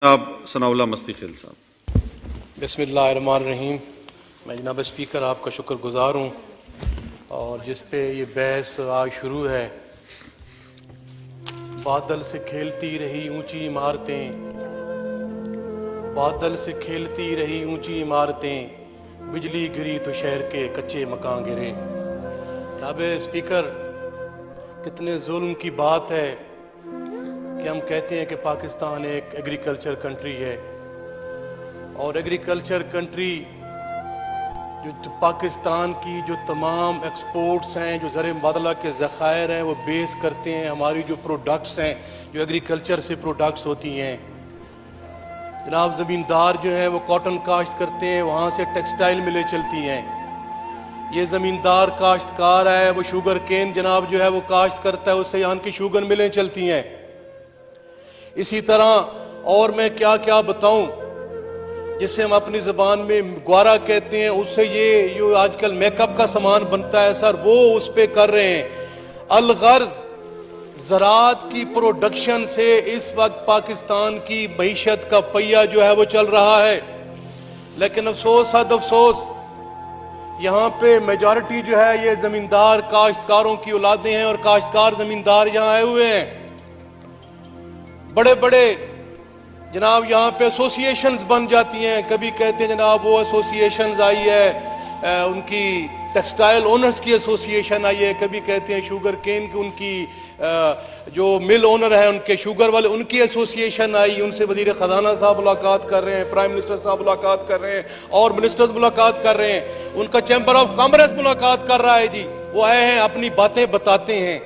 جناب ثناءاللہ مستی خیل صاحب۔ بسم اللہ الرحمن الرحیم۔ میں جناب اسپیکر آپ کا شکر گزار ہوں، اور جس پہ یہ بحث آج شروع ہے، بادل سے کھیلتی رہی اونچی عمارتیں، بادل سے کھیلتی رہی اونچی عمارتیں، بجلی گری تو شہر کے کچے مکان گرے۔ جناب اسپیکر، کتنے ظلم کی بات ہے کہ ہم کہتے ہیں کہ پاکستان ایک ایگریکلچر کنٹری ہے، اور ایگریکلچر کنٹری جو پاکستان کی جو تمام ایکسپورٹس ہیں، جو زر مبادلہ کے ذخائر ہیں، وہ بیس کرتے ہیں ہماری جو پروڈکٹس ہیں، جو ایگریکلچر سے پروڈکٹس ہوتی ہیں۔ جناب زمیندار جو ہیں وہ کاٹن کاشت کرتے ہیں، وہاں سے ٹیکسٹائل ملیں چلتی ہیں۔ یہ زمیندار کاشتکار ہے، وہ شوگر کین جناب جو ہے وہ کاشت کرتا ہے، اس سے یہاں کی شوگر ملیں چلتی ہیں۔ اسی طرح اور میں کیا کیا بتاؤں، جسے ہم اپنی زبان میں گوارا کہتے ہیں، اس سے یہ جو آج کل میک اپ کا سامان بنتا ہے سر، وہ اس پہ کر رہے ہیں۔ الغرض زراعت کی پروڈکشن سے اس وقت پاکستان کی معیشت کا پہیہ جو ہے وہ چل رہا ہے، لیکن افسوس حد افسوس یہاں پہ میجارٹی جو ہے یہ زمیندار کاشتکاروں کی اولادیں ہیں، اور کاشتکار زمیندار یہاں آئے ہوئے ہیں۔ بڑے بڑے جناب یہاں پہ ایسوسیشنز بن جاتی ہیں، کبھی کہتے ہیں جناب وہ ایسوسیشنز آئی ہے ان کی ٹیکسٹائل اونرز کی ایسوسیشن آئی ہے، کبھی کہتے ہیں شوگر کین کی ان کی جو مل اونر ہیں ان کے شوگر والے ان کی ایسوسیشن آئی، ان سے وزیر خزانہ صاحب ملاقات کر رہے ہیں، پرائم منسٹر صاحب ملاقات کر رہے ہیں، اور منسٹرز ملاقات کر رہے ہیں، ان کا چیمبر آف کامرس ملاقات کر رہا ہے۔ جی وہ آئے ہیں، اپنی باتیں بتاتے ہیں۔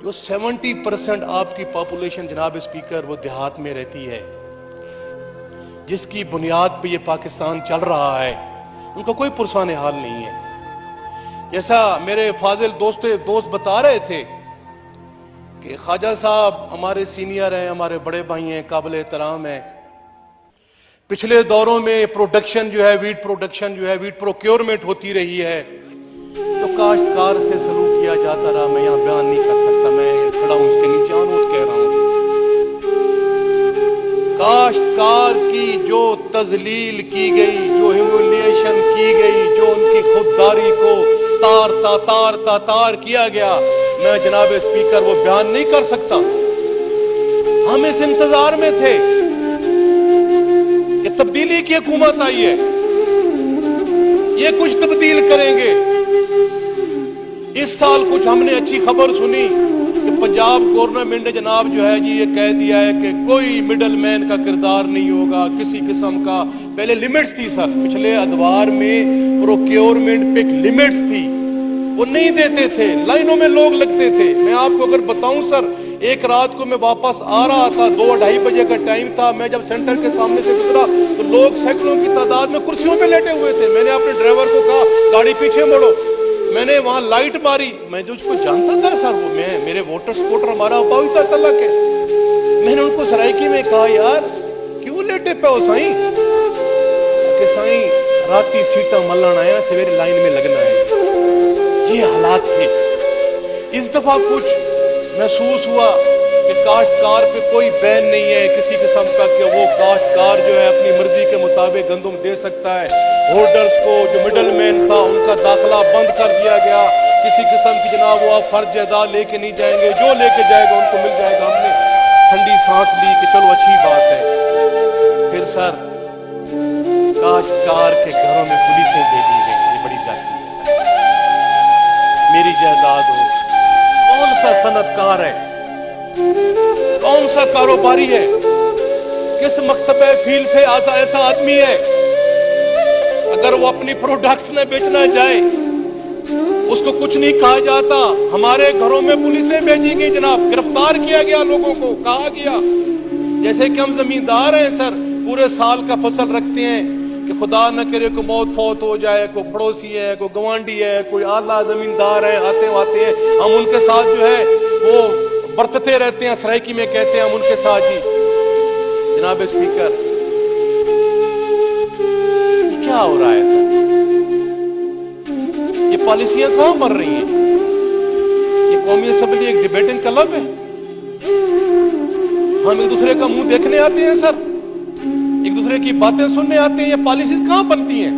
جو 70% آپ کی پاپولیشن جناب اسپیکر وہ دیہات میں رہتی ہے، جس کی بنیاد پہ یہ پاکستان چل رہا ہے، ان کا کوئی پرسان حال نہیں ہے۔ جیسا میرے فاضل دوست بتا رہے تھے کہ خواجہ صاحب ہمارے سینئر ہیں، ہمارے بڑے بھائی ہیں، قابل احترام ہیں۔ پچھلے دوروں میں پروڈکشن جو ہے ویٹ پروڈکشن جو ہے ویٹ پروکیورمنٹ ہوتی رہی ہے، تو کاشتکار سے سلوک کیا جاتا رہا۔ میں یہاں بیان نہیں کر سکتا، میں کھڑا ہوں اس کے نیچے آنوت کہہ رہا ہوں۔ کاشتکار کی جو تذلیل کی گئی، جو ہیوملیشن کی گئی، جو ان کی خودداری کو تار کیا گیا، میں جناب اسپیکر وہ بیان نہیں کر سکتا۔ ہم اس انتظار میں تھے کہ تبدیلی کی حکومت آئی ہے، یہ کچھ تبدیل کریں گے۔ اس سال کچھ ہم نے اچھی خبر سنی کہ پنجاب گورنمنٹ نے جناب جو ہے جی یہ کہہ دیا ہے کہ کوئی مڈل مین کا کردار نہیں ہوگا کسی قسم کا۔ پہلے لیمٹس تھی سر، پچھلے ادوار میں پروکیورمنٹ پہ لیمٹس تھی، وہ نہیں دیتے تھے، لائنوں میں لوگ لگتے تھے۔ میں آپ کو اگر بتاؤں سر، ایک رات کو میں واپس آ رہا تھا، 2-2:30 بجے کا ٹائم تھا، میں جب سینٹر کے سامنے سے گزرا تو لوگ سینکڑوں کی تعداد میں کرسیوں پہ لیٹے ہوئے تھے۔ میں نے اپنے ڈرائیور کو کہا گاڑی پیچھے موڑو، میں نے وہاں لائٹ ماری، میں جو اس کو جانتا تھا سر، وہ میرے ووٹر سپورٹر ہمارا باویتا تعلق ہے۔ میں نے ان کو سرائکی میں کہا یار کیوں لیٹے پہ ہو سائیں؟ کہ سائیں راتی سیٹاں ملن آیا، سویرے لائن میں لگنا ہے۔ یہ حالات تھے۔ اس دفعہ کچھ محسوس ہوا کہ کاشتکار پہ کوئی بین نہیں ہے کسی قسم کا کہ وہ کاشتکار جو ہے اپنی مرضی کے مطابق گندم دے سکتا ہے۔ ہولڈرز کو جو مڈل مین تھا ان کا داخلہ بند کر دیا گیا، کسی قسم کی جناب وہ آپ فرض جائیداد لے کے نہیں جائیں گے، جو لے کے جائے گا ان کو مل جائے گا۔ ہم نے ٹھنڈی سانس لی کہ چلو اچھی بات ہے۔ پھر سر کاشتکار کے گھروں میں پولیسیں بھیجی گئی، یہ بڑی ذاتی ہے سر۔ میری جائیداد ہو، کون سا صنعت کار ہے، کون سا کاروباری ہے، کس مکتبہ فیل سے آتا ایسا آدمی ہے، اگر وہ اپنی پروڈکٹس نہ بیچنا چاہے اس کو کچھ نہیں کہا جاتا۔ ہمارے گھروں میں پولیسیں بھیجی گئی جناب، گرفتار کیا گیا، لوگوں کو کہا گیا جیسے کہ ہم زمیندار ہیں سر، پورے سال کا فصل رکھتے ہیں کہ خدا نہ کرے کوئی موت فوت ہو جائے، کوئی پڑوسی ہے، کوئی گوانڈی ہے، کوئی اعلیٰ زمیندار ہے، آتے ہیں ہم ان کے ساتھ جو ہے وہ برتتے رہتے ہیں، سرائکی میں کہتے ہیں ہم ان کے ساتھ۔ جی جناب اسپیکر یہ کیا ہو رہا ہے سر؟ یہ پالیسیاں کہاں بن رہی ہیں؟ یہ قومی اسمبلی ایک ڈیبیٹنگ کلب ہے؟ ہم ایک دوسرے کا منہ دیکھنے آتے ہیں سر؟ एक दूसरे की बातें सुनने आते हैं, ये पॉलिसीज कहां बनती हैं?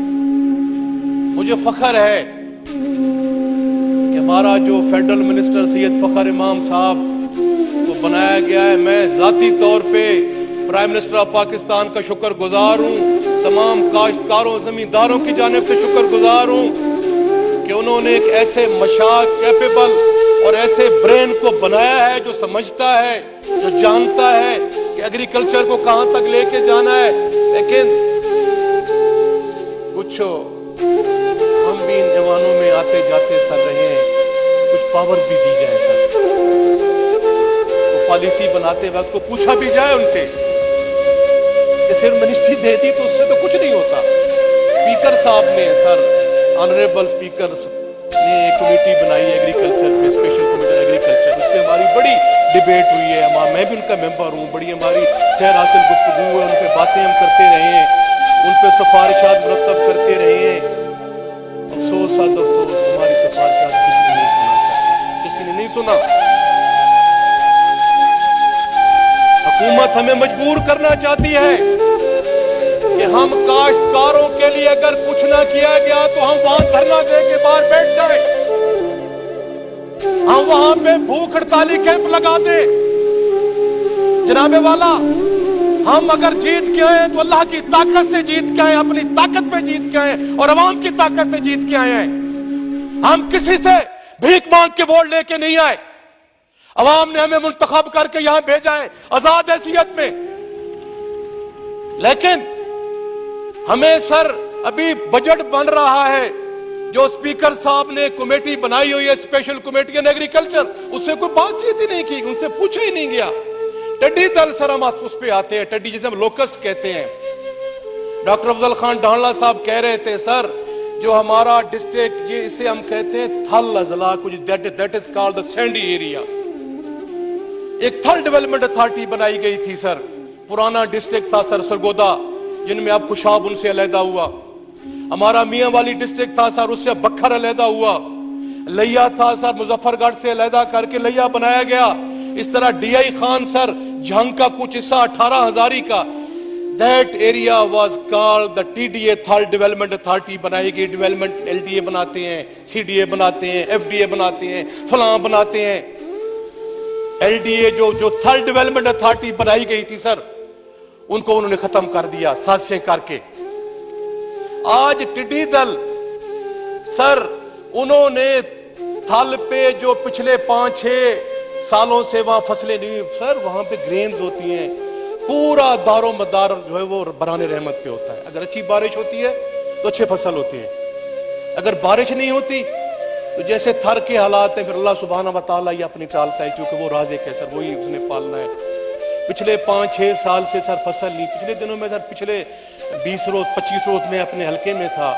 मुझे फख्र है कि हमारा जो फेडरल मिनिस्टर सैयद फखर इमाम साहब को बनाया गया है, मैं जाती तौर पे प्राइम मिनिस्टर ऑफ पाकिस्तान का शुक्रगुजार हूं, तमाम काश्तकारों जमींदारों की जानिब से शुक्रगुजार हूं कि उन्होंने एक ऐसे मशाक कैपेबल और ऐसे ब्रेन को बनाया है जो समझता है, जो जानता है कि एग्रीकल्चर को कहां तक लेके जाना है। लेकिन कुछ हम भी इन ऐवानों में आते जाते सर रहे हैं, कुछ पावर भी दी जाए सर, तो पॉलिसी बनाते वक्त को पूछा भी जाए उनसे कि सिर्फ मिनिस्ट्री दे दी तो उससे तो कुछ नहीं होता। स्पीकर साहब ने सर, ऑनरेबल स्पीकर ने एक कमेटी बनाई एग्रीकल्चर पे, स्पेशल कमेटी एग्रीकल्चर, उस पर हमारी बड़ी डिबेट हुई है, मैं भी उनका मेंबर हूँ, बड़ी हमारी सैर हासिल गुफ्तगू है, उन पर बातें हम करते रहे हैं, उन पर सिफारिशात मुरतब करते रहे हैं। अफसोस अफसोस हमारी सिफारिशात किसी ने नहीं सुना सर, किसी ने नहीं सुना। हुकूमत हमें मजबूर करना चाहती है कि हम काश्तकारों के लिए अगर कुछ ना किया गया तो हम वहां धरना दे के बाहर बैठ जाए, हम वहां पे भूख हड़ताली कैंप लगा दे। जनाबे वाला, हम अगर जीत के आए तो अल्लाह की ताकत से जीत के आए, अपनी ताकत पे जीत के आए और अवाम की ताकत से जीत के आए हैं। हम किसी से भीख मांग के वोट लेके नहीं आए, अवाम ने हमें मुंतखब करके यहां भेजा है आजाद हैसियत में। लेकिन हमें सर अभी बजट बन रहा है, जो स्पीकर साहब ने कमेटी बनाई हुई है स्पेशल कमेटी ऑन एग्रीकल्चर, उससे कोई बातचीत ही नहीं की, उनसे पूछा ही नहीं गया। टड्डी दल सर हम उस पे आते हैं, टड्डी जिसे हम लोकस्ट कहते हैं। डॉक्टर अफजल खान डांडला साहब कह रहे थे सर, जो हमारा डिस्ट्रिक्ट, ये इसे हम कहते हैं थल अजला, कुछ that is called the Sandy area. एक थल डेवलपमेंट अथॉरिटी बनाई गई थी सर, पुराना डिस्ट्रिक्ट था सर सरगोदा, जिनमें अब खुशाब उनसे अलहदा हुआ। हमारा मियां वाली डिस्ट्रिक्ट था सर, उससे बखर अलहदा हुआ। लिया था सर, मुजफ्फरगढ़ से अलहदा करके लिया बनाया गया। इस तरह डीआई खान सर, जंग का कुछ हिस्सा 18 हजारी का, that area was called the TDA, थल डेवलपमेंट अथॉरिटी बनाई गई। डेवलपमेंट एलडीए बनाते हैं, सीडीए बनाते हैं, एफडीए बनाते हैं, फलां बनाते हैं। एलडीए जो थल डेवलपमेंट अथॉरिटी बनाई गई थी सर, उनको उन्होंने खत्म कर दिया साजिशें करके। आज टिड्डी दल सर, उन्होंने थल पे जो पिछले 5-6 सालों से वहां फसलें नहीं सर, वहां पे ग्रेन्स होती हैं, पूरा दारो मदार जो है वो बराने रहमत पे होता है। अगर अच्छी बारिश होती है तो अच्छी फसल होती है, अगर बारिश नहीं होती तो जैसे थर के हालात हैं, फिर अल्लाह सुब्हाना व तआला ये अपनी टालता है, क्योंकि वो राज़िक है सर, वही उसने पालना है। पिछले 5-6 साल से सर फसल नहीं, पिछले दिनों में सर, पिछले 20 रोज 25 रोज में अपने हल्के में था,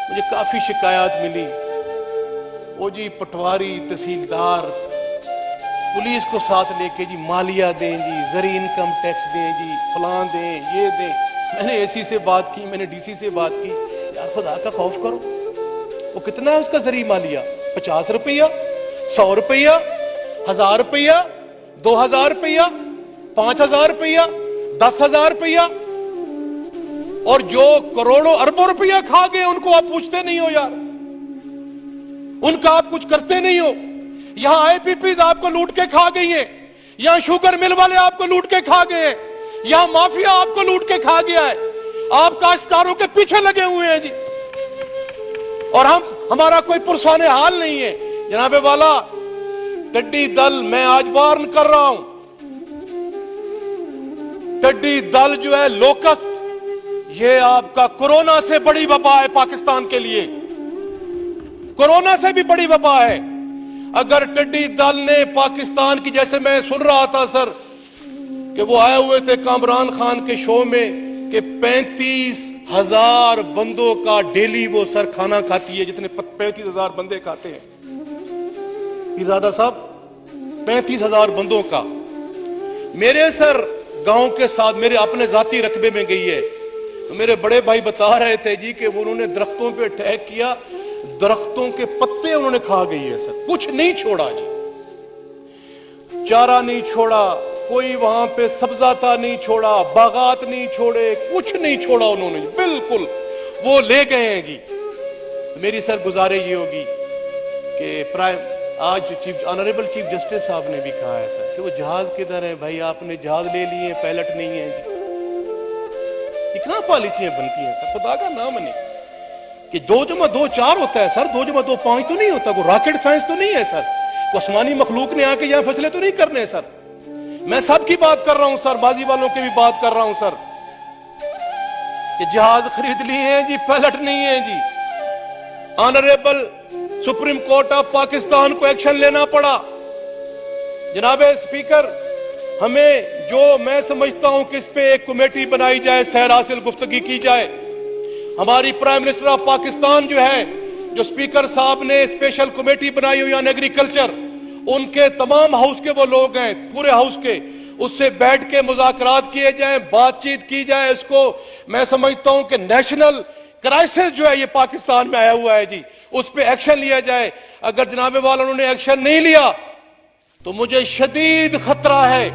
मुझे काफी शिकायत मिली। वो जी पटवारी, तहसीलदार, पुलिस को साथ लेके जी मालिया दें जी, जरी इनकम टैक्स दें जी, फलां दें, ये दें। मैंने एसी से बात की, मैंने डीसी से बात की, यार खुदा का खौफ करो, वो कितना है उसका जरी मालिया? 50 रुपया, 100 रुपया, 1000 रुपया, 2000 रुपया, 5000 रुपया, 10,000 रुपया, और जो करोड़ों अरबों रुपया खा गए उनको आप पूछते नहीं हो यार, उनका आप कुछ करते नहीं हो। यहां आईपीपी आपको लूट के खा गई है, यहां शुगर मिल वाले आपको लूट के खा गए हैं, यहां माफिया आपको लूट के खा गया है। आप काश्तकारों के पीछे लगे हुए हैं जी, और हमारा कोई पुरसाने हाल नहीं है। जनाबे वाला, टड्डी दल, मैं आज वार्न कर रहा हूं, टड्डी दल जो है लोकस्ट, ये आपका कोरोना से बड़ी वबा है पाकिस्तान के लिए, कोरोना से भी बड़ी वबा है। अगर टड्डी दल ने पाकिस्तान की, जैसे मैं सुन रहा था सर कि वो आए हुए थे कामरान खान के शो में कि 35,000 बंदों का डेली वो सर खाना खाती है, जितने 35,000 बंदे खाते हैं पीरजादा साहब, 35,000 बंदों का। मेरे सर गांव के साथ मेरे अपने जाती रकबे में गई है, तो मेरे बड़े भाई बता रहे थे जी कि उन्होंने दरख्तों पे अटैक किया, दरख्तों के पत्ते उन्होंने खा गई है सर, कुछ नहीं छोड़ा जी, चारा नहीं छोड़ा, कोई वहां पे सब्जाता नहीं छोड़ा, बागात नहीं छोड़े, कुछ नहीं छोड़ा उन्होंने, बिल्कुल वो ले गए हैं जी। मेरी सर गुजारिश ये होगी कि आज ऑनरेबल चीफ जस्टिस साहब ने भी कहा है सर कि वो जहाज किधर है भाई, आपने जहाज ले लिए, पायलट नहीं है जी। ये कहां पॉलिसियां बनती हैं सर, खुदा का नाम नहीं कि 2 + 2 4 होता है सर, 2 + 2 5 तो नहीं होता, वो रॉकेट साइंस तो नहीं है सर, वो आसमानी मखलूक ने आके यहां फैसले तो नहीं करने सर। मैं सबकी बात कर रहा हूं सर, बाजी वालों की भी बात कर रहा हूं सर कि जहाज खरीद लिए हैं जी, पायलट नहीं है जी। Honourable supreme court of Pakistan को एक्शन लेना पड़ा। जनाब स्पीकर, हमें जो मैं समझता हूं कि इस पे एक कमेटी बनाई जाए, सैर हासिल गुफ्तगी की जाए। हमारी प्राइम मिनिस्टर ऑफ पाकिस्तान जो है, जो स्पीकर साहब ने स्पेशल कमेटी बनाई हुई ऑन एग्रीकल्चर, उनके तमाम हाउस के वो लोग हैं, पूरे हाउस के, उससे बैठ के मुज़ाकरात किए जाएं, बातचीत की जाए। इसको मैं समझता हूं कि नेशनल क्राइसिस जो है ये पाकिस्तान में आया हुआ है जी, उस पे एक्शन लिया जाए। अगर जनाबे वाला उन्होंने एक्शन नहीं लिया तो मुझे शदीद खतरा है,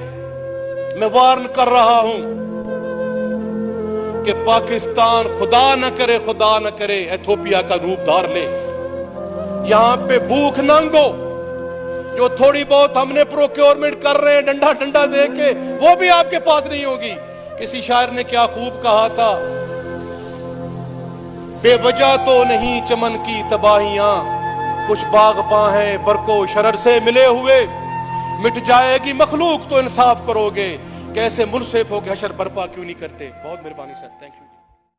मैं वार्न कर रहा हूं कि पाकिस्तान खुदा न करे एथोपिया का रूप धार ले। यहां पे भूख नंगो, जो थोड़ी बहुत हमने प्रोक्योरमेंट कर रहे हैं डंडा डंडा दे के, वो भी आपके पास नहीं होगी। किसी शायर ने क्या खूब कहा था, बेवजह तो नहीं चमन की तबाहियां, कुछ बागबां हैं बरको शरर से मिले हुए। मिट जाएगी मखलूक तो इंसाफ करोगे, कैसे मुनसिफ हो के हशर बर्पा क्यों नहीं करते। बहुत मेहरबानी सर, थैंक यू।